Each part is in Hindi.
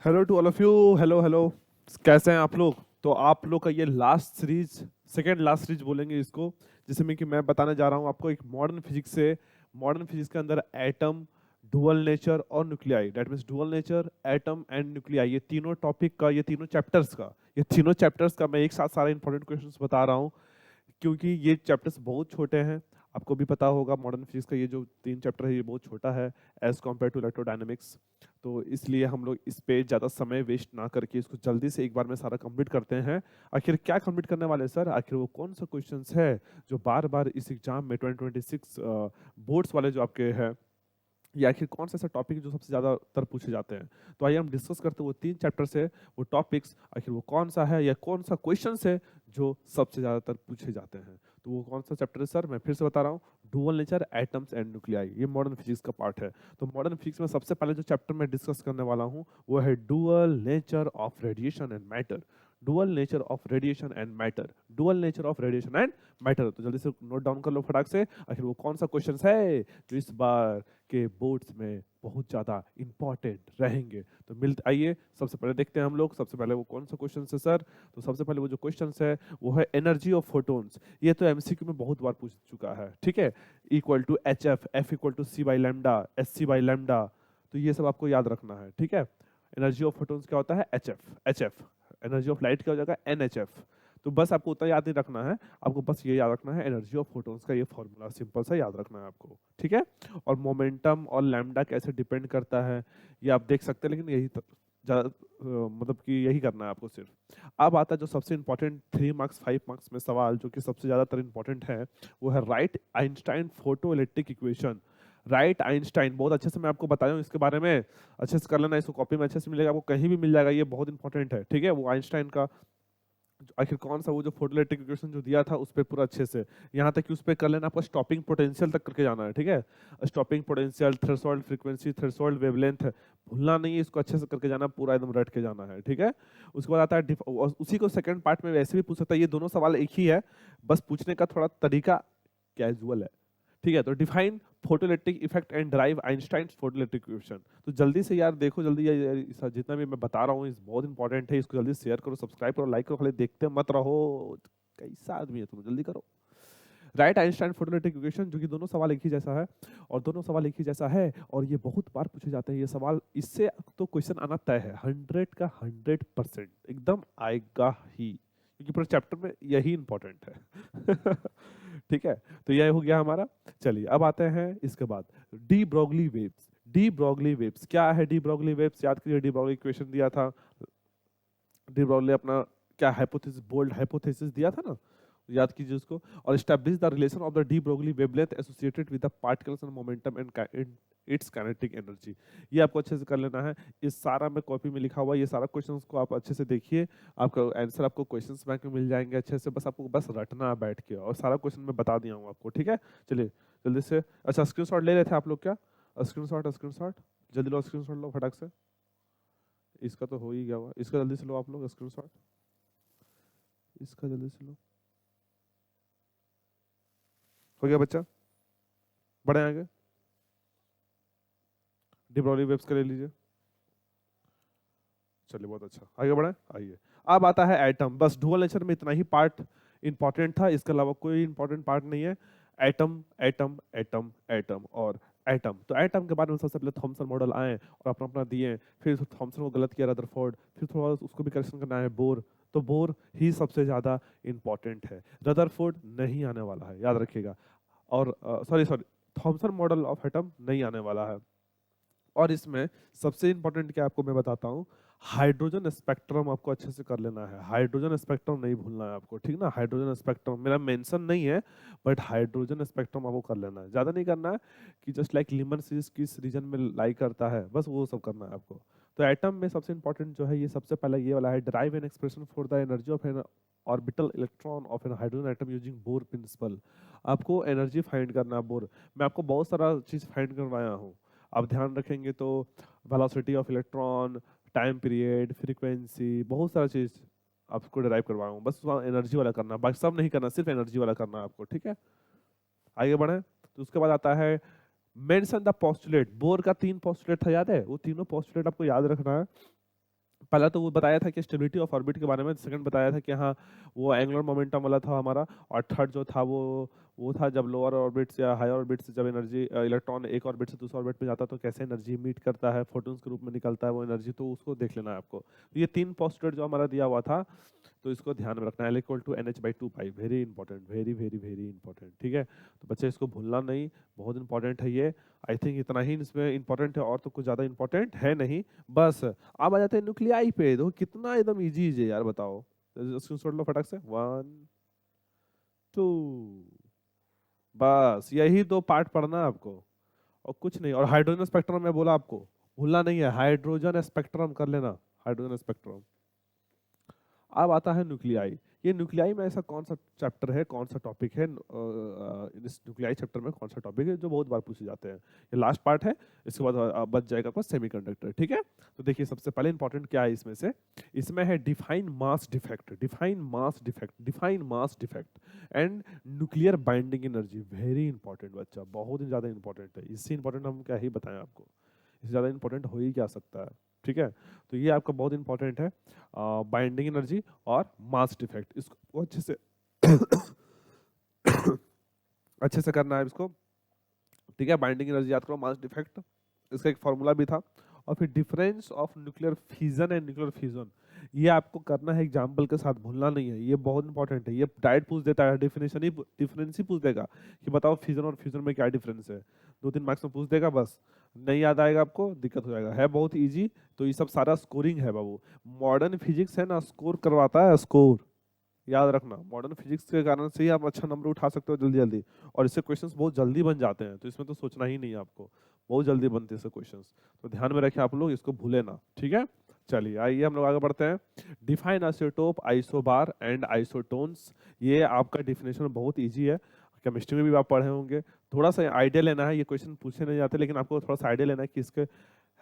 Hello to all of you. Hello hello. कैसे हैं आप लोग? तो आप लोग का ये last series, second last series बोलेंगे इसको, जिसमें कि मैं बताने जा रहा हूँ आपको एक मॉडर्न फिजिक्स से। मॉडर्न फिजिक्स के अंदर एटम, डुअल नेचर और nuclei, that means dual nature, atom and nuclei, ये तीनों टॉपिक का, ये तीनों चैप्टर्स का मैं एक साथ सारे इंपॉर्टेंट क्वेश्चंस बता रहा हूँ, क्योंकि ये चैप्टर्स बहुत छोटे हैं। आपको भी पता होगा मॉडर्न फिजिक्स का ये जो 3 चैप्टर है ये बहुत छोटा है एज कम्पेयर टू इलेक्ट्रोडायनेमिक्स। तो इसलिए हम लोग इस पे ज़्यादा समय वेस्ट ना करके इसको जल्दी से एक बार में सारा कंप्लीट करते हैं। आखिर क्या कंप्लीट करने वाले हैं सर? आखिर वो कौन सा क्वेश्चंस है जो बार बार इस एग्जाम में 2026 बोर्ड्स वाले जो आपके हैं, या आखिर कौन सा ऐसा टॉपिक जो सबसे ज़्यादातर पूछे जाते हैं? तो आइए हम डिस्कस करते हैं वो 3 चैप्टर से वो टॉपिक्स, आखिर वो कौन सा है या कौन सा क्वेश्चन है जो सबसे ज़्यादातर पूछे जाते हैं। तो वो कौन सा चैप्टर है सर? मैं फिर से बता रहा हूँ, dual nature, atoms and nuclei, ये मॉडर्न फिजिक्स का पार्ट है। तो मॉडर्न फिजिक्स में सबसे पहले जो चैप्टर मैं डिस्कस करने वाला हूँ वो है dual nature of radiation and matter. Dual nature of radiation and matter, dual nature of radiation and matter. तो जल्दी से नोट डाउन कर लो फटाक से, आखिर वो कौन सा क्वेश्चन है जो इस बार के बोर्ड्स में बहुत ज़्यादा इंपॉर्टेंट रहेंगे। तो मिलते आइए सबसे पहले देखते हैं हम लोग, सबसे पहले वो कौन सा क्वेश्चन है सर। तो सबसे पहले वो जो क्वेश्चन है वो है एनर्जी ऑफ फोटोन्स। ये तो एमसीक्यू में बहुत बार पूछ चुका है, ठीक है। Equal to H F, F equal to C by lambda, S C by lambda. तो ये सब आपको याद रखना है, ठीक है। एनर्जी ऑफ फोटोन्स क्या होता है? H F, H F. Energy of light क्या हो जाएगा? N H F. तो बस आपको उतना याद नहीं रखना है, आपको बस ये याद रखना है एनर्जी ऑफ फोटोन्स का ये फॉर्मूला, सिंपल सा याद रखना है आपको, ठीक है। और मोमेंटम और लैम्डा कैसे डिपेंड करता है ये आप देख सकते हैं, लेकिन यही मतलब कि यही करना है आपको सिर्फ। अब आता है जो सबसे इंपॉर्टेंट 3 मार्क्स 5 मार्क्स में सवाल, जो कि सबसे ज़्यादातर इंपॉर्टेंट है, वो है right Einstein photo electric equation. Right Einstein, बहुत अच्छे से मैं आपको बताया हूँ इसके बारे में, अच्छे से कर लेना, इसको कॉपी में अच्छे से मिलेगा, आपको कहीं भी मिल जाएगा, ये बहुत इंपॉर्टेंट है, ठीक है। वो आइंस्टाइन का आखिर कौन सा वो जो फोटोइलेक्ट्रिक इक्वेशन जो दिया था उस पर पूरा अच्छे से, यहाँ तक कि उस पर कर लेना, आपको स्टॉपिंग पोटेंशियल तक करके जाना है, ठीक है। Stopping potential, threshold frequency, threshold wavelength, भूलना नहीं है, इसको अच्छे से करके जाना, पूरा एकदम रट के जाना है, ठीक है। उसके बाद आता है और उसी को सेकंड पार्ट में वैसे भी पूछ सकता है, ये दोनों सवाल एक ही है, बस पूछने का थोड़ा तरीका कैजुअल है, ठीक है। तो define photoelectric effect and drive Einstein photoelectric equation. तो जल्दी से यार देखो, जल्दी जितना भी मैं बता रहा हूँ इस बहुत इंपॉर्टेंट है, इसको जल्दी शेयर करो, सब्सक्राइब करो, लाइक करो, खाली देखते मत रहो। कैसा आदमी है तुम, जल्दी करो। राइट आइंस्टाइन फोटोइलेक्ट्रिक इक्वेशन, जो कि दोनों सवाल एक ही जैसा है, और दोनों सवाल एक ही जैसा है, और ये बहुत बार पूछे जाते हैं ये सवाल, इससे तो क्वेश्चन आना तय है, 100 का 100% एकदम आएगा ही, क्योंकि पूरे चैप्टर में यही इंपॉर्टेंट है। ठीक है। तो यह हो गया हमारा। चलिए अब आते हैं इसके बाद de Broglie waves. De Broglie waves क्या है? डी ब्रोगली वेव्स याद करिए, डी ब्रोगली इक्वेशन दिया था, डी ब्रोगली अपना क्या हाइपोथेसिस, बोल्ड हाइपोथेसिस दिया था ना, याद कीजिए उसको। और establish the relation of the de Broglie wavelength associated with the particles and momentum and it's kinetic energy. ये आपको अच्छे से कर लेना है, इस सारा में कॉपी में लिखा हुआ ये सारा क्वेश्चंस को आप अच्छे से देखिए, आपका आंसर आपको क्वेश्चंस बैंक में मिल जाएंगे अच्छे से, बस आपको बस रटना है बैठ के, और सारा क्वेश्चन मैं बता दिया हूँ आपको, ठीक है। चलिए जल्दी से, अच्छा स्क्रीनशॉट ले रहे थे आप लोग क्या? स्क्रीनशॉट, स्क्रीनशॉट जल्दी लो, स्क्रीनशॉट लो फटाक से। इसका तो हो ही गया हुआ, इसका जल्दी से लो आप लोग स्क्रीनशॉट, इसका जल्दी से लो। हो गया बच्चा? बढ़े आगे, डी ब्रोगली वेव्स का ले लीजिए। चलिए बहुत अच्छा, आगे बढ़े, आइए। अब आता है एटम, बस डुअल नेचर में इतना ही पार्ट इंपॉर्टेंट था, इसके अलावा कोई इंपॉर्टेंट पार्ट नहीं है। एटम एटम एटम एटम और एटम। तो एटम के बारे में सबसे पहले थॉमसन मॉडल आए और अपना अपना दिए, फिर थॉमसन को गलत किया रदरफोर्ड, फिर थोड़ा उसको भी करेक्शन करना है, बोर। तो बोर ही सबसे ज्यादा इंपॉर्टेंट है, रदरफोर्ड नहीं आने वाला है, याद रखिएगा। और sorry sorry, Thompson model of atom नहीं आने वाला है। और इसमें सबसे इंपॉर्टेंट क्या आपको मैं बताता हूँ, हाइड्रोजन स्पेक्ट्रम आपको अच्छे से कर लेना है, हाइड्रोजन स्पेक्ट्रम नहीं भूलना है आपको, ठीक ना। हाइड्रोजन स्पेक्ट्रम मेरा मेंशन नहीं है, बट हाइड्रोजन स्पेक्ट्रम आपको कर लेना है, ज़्यादा नहीं करना है, कि जस्ट लाइक लीमन सीरीज किस रीजन में लाई करता है, बस वो सब करना है आपको। तो एटम में सबसे इंपॉर्टेंट जो है ये सबसे पहला ये वाला है, drive an expression for the energy of an orbital electron of an hydrogen atom using Bohr principle. आपको एनर्जी फाइंड करना है, बोर। मैं आपको बहुत सारा चीज़ फाइंड करवाया हूँ, आप ध्यान रखेंगे तो velocity of electron, time period, frequency, बहुत सारा चीज आपको डिराइव करवाया हूँ, बस एनर्जी वाला करना, बाकी सब नहीं करना, सिर्फ एनर्जी वाला करना है आपको, ठीक है। आगे बढ़े, तो उसके बाद आता है मेंशन द पोस्टुलेट। बोर का 3 पोस्टुलेट था, याद है? वो तीनों पोस्टुलेट आपको याद रखना है। पहला तो वो बताया था कि स्टेबिलिटी ऑफ ऑर्बिट के बारे में, सेकंड बताया था कि हाँ वो एंगुलर मोमेंटम वाला था हमारा, और थर्ड जो था वो था जब लोअर ऑर्बिट से या हायर ऑर्बिट से जब एनर्जी इलेक्ट्रॉन एक ऑर्बिट से दूसरे ऑर्बिट में जाता है तो कैसे एनर्जी मीट करता है, फोटॉन्स के रूप में निकलता है वो एनर्जी, तो उसको देख लेना है आपको। तो ये 3 पोस्टुलेट जो हमारा दिया हुआ था, तो इसको ध्यान में रखना है, L=NH/2 pi, very important, very very very important, ठीक है। तो बच्चे इसको भूलना नहीं, बहुत इंपॉर्टेंट है ये। आई थिंक इतना ही इसमें इंपॉर्टेंट है, और तो कुछ ज़्यादा इंपॉर्टेंट है नहीं। बस अब आ जाते हैं न्यूक्लियाई पे, देखो कितना एकदम इजी है यार, बताओ। स्क्रीनशॉट लो फटाक से, 1 2, बस यही 2 पार्ट पढ़ना है आपको और कुछ नहीं। और हाइड्रोजन स्पेक्ट्रम में बोला आपको भूलना नहीं है, हाइड्रोजन स्पेक्ट्रम कर लेना, हाइड्रोजन स्पेक्ट्रम। अब आता है न्यूक्लियाई। ये न्यूक्लियाई में ऐसा कौन सा चैप्टर है, कौन सा टॉपिक है, इस न्यूक्लियाई चैप्टर में कौन सा टॉपिक है जो बहुत बार पूछे जाते हैं। ये लास्ट पार्ट है, इसके बाद बच जाएगा आपका सेमीकंडक्टर, ठीक है। तो देखिए सबसे पहले इंपॉर्टेंट क्या है इसमें से, इसमें है define mass defect, define mass defect, define mass defect and nuclear binding energy. Very important बच्चा, बहुत ही ज्यादा इंपॉर्टेंट है। इससे इंपॉर्टेंट हम क्या ही बताएं आपको, इससे ज्यादा इंपॉर्टेंट हो ही क्या सकता है, ठीक है। तो ये आपका बहुत इंपॉर्टेंट है, बाइंडिंग एनर्जी और मास डिफेक्ट, इसको अच्छे से अच्छे से करना है इसको, ठीक है। बाइंडिंग एनर्जी याद करो, मास डिफेक्ट, इसका एक फॉर्मूला भी था। और फिर difference of nuclear fusion and nuclear fusion, ये आपको करना है एग्जांपल के साथ, भूलना नहीं है, ये बहुत इंपॉर्टेंट है। ये डायरेक्ट पूछ देता है, डिफरेंस ही पूछ देगा कि बताओ फ्यूजन और फ्यूजन में क्या डिफरेंस है, 2-3 मार्क्स में पूछ देगा, बस नहीं याद आएगा आपको दिक्कत हो जाएगा। है बहुत इजी, तो ये सब सारा स्कोरिंग है बाबू। मॉडर्न फिजिक्स है ना, स्कोर करवाता है, स्कोर याद रखना। मॉडर्न फिजिक्स के कारण से ही आप अच्छा नंबर उठा सकते हो जल्दी जल्दी, और इससे क्वेश्चंस बहुत जल्दी बन जाते हैं, तो इसमें तो सोचना ही नहीं है आपको, बहुत जल्दी बनते हैं इससे क्वेश्चंस। तो ध्यान में रखें आप लोग, इसको भूले ना, ठीक है। चलिए आइए हम लोग आगे बढ़ते हैं। Define isotope, isobar and isotones. ये आपका डिफिनेशन बहुत ईजी है, केमिस्ट्री में भी आप पढ़े होंगे। थोड़ा सा आइडिया लेना है, ये क्वेश्चन पूछे नहीं जाते, लेकिन आपको थोड़ा सा आइडिया लेना है कि इसके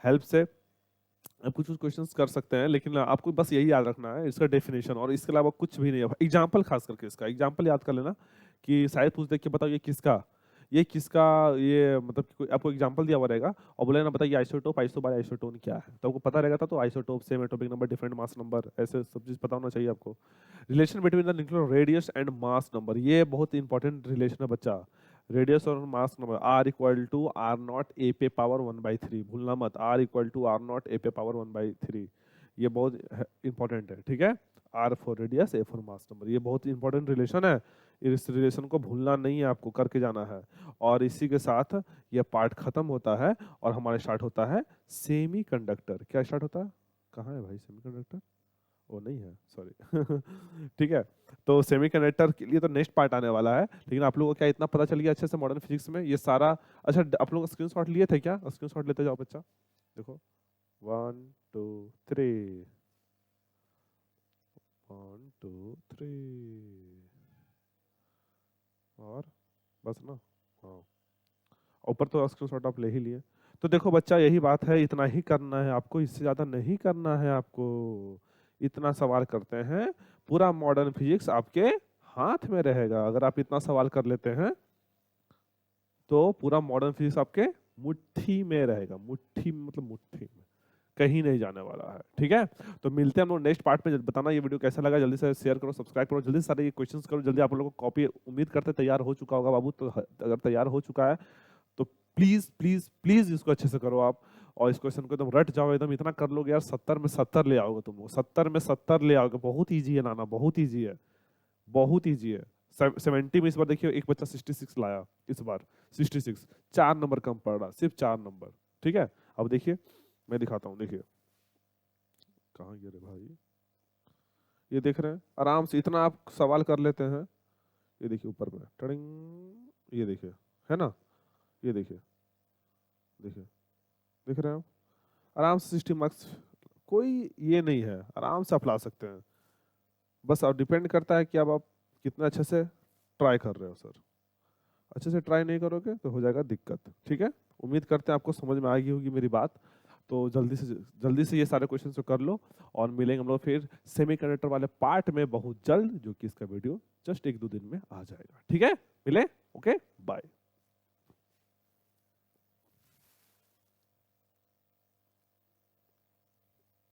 हेल्प से आप कुछ कुछ क्वेश्चंस कर सकते हैं, लेकिन आपको बस यही याद रखना है इसका डेफिनेशन, और इसके अलावा कुछ भी नहीं है। एग्जांपल खास करके इसका एग्जांपल याद कर लेना, कि शायद पूछ दे कि बताओ ये किसका, ये मतलब कि कोई आपको एग्जांपल दिया हुआ रहेगा और बोलेगा ना बताइए आइसोटोप, आइसोबार, आइसोटोन क्या है, तो आपको पता रहेगा था। तो isotope, same atomic number, different mass number, ऐसे सब चीज पता होना चाहिए आपको। Relation between the nuclear radius and mass number, ये बहुत इंपॉर्टेंट रिलेशन है बच्चा। रेडियस और मास नंबर, R=R0 A पे पावर 1/3, भूलना मत, R=R0 A पे पावर 1/3, ये बहुत इंपॉर्टेंट है, ठीक है। R for radius, A for mass number, ये बहुत इंपॉर्टेंट रिलेशन है। इस रिलेशन को भूलना नहीं है, आपको करके जाना है। और इसी के साथ ये पार्ट खत्म होता है और हमारे स्टार्ट होता है सेमीकंडक्टर। क्या स्टार्ट होता है, कहाँ है भाई सेमीकंडक्टर, वो नहीं है, सॉरी ठीक है। तो सेमीकंडक्टर के लिए तो नेक्स्ट पार्ट आने वाला है, लेकिन आप लोगों को क्या इतना पता चल गया अच्छे से मॉडर्न फिजिक्स में ये सारा। अच्छा आप लोग स्क्रीनशॉट लिए थे क्या, स्क्रीनशॉट लेते जाओ बच्चा, देखो 1 2 3, 1 2 3, और बस ना, हाँ ऊपर तो स्क्रीनशॉट आप ले ही लिए। तो देखो बच्चा यही बात है, इतना ही करना है आपको, इससे ज्यादा नहीं करना है आपको। इतना सवाल करते हैं, पूरा मॉडर्न फिजिक्स आपके हाथ में रहेगा। अगर आप इतना सवाल कर लेते हैं तो पूरा मॉडर्न फिजिक्स आपके मुट्ठी में रहेगा, मुट्ठी मतलब मुट्ठी में, कहीं नहीं जाने वाला है, ठीक है। तो मिलते हैं हम लोग नेक्स्ट पार्ट में। बताना ये वीडियो कैसा लगा, जल्दी से शेयर करो, सब्सक्राइब करो, जल्दी से सारे ये क्वेश्चंस करो, जल्दी आप लोगों को कॉपी उम्मीद करते तैयार हो चुका होगा बाबू। तो अगर तैयार हो चुका है तो प्लीज प्लीज प्लीज इसको अच्छे से करो आप, और इस क्वेश्चन को एकदम रट जाओ, एकदम इतना कर लोगे यार, 70 में 70 ले आओगे तुम लोग, 70 में 70 ले आओगे। बहुत ईजी है नाना, बहुत ईजी है, बहुत ईजी है। 70 में इस बार देखिए एक बच्चा 66 लाया, इस बार 66, 4 नंबर कम पड़ रहा, सिर्फ 4 नंबर, ठीक है। अब देखिए मैं दिखाता हूँ, देखिए कहाँ गिरे भाई, ये देख रहे हैं, आराम से इतना आप सवाल कर लेते हैं। ये देखिए ऊपर में टडिंग, ये देखिए, है ना, ये देखिए, देखिए देख रहे हैं आप, आराम से 60 मार्क्स, कोई ये नहीं है, आराम से आप ला सकते हैं। बस अब डिपेंड करता है कि अब आप कितना अच्छे से ट्राई कर रहे हो सर। अच्छे से ट्राई नहीं करोगे तो हो जाएगा दिक्कत, ठीक है। उम्मीद करते हैं आपको समझ में आ गई होगी मेरी बात। तो जल्दी से ये सारे क्वेश्चन कर लो, और मिलेंगे हम लोग फिर सेमीकंडक्टर वाले पार्ट में बहुत जल्द, जो कि इसका वीडियो जस्ट 1-2 दिन में आ जाएगा, ठीक है। मिले, ओके, बाय।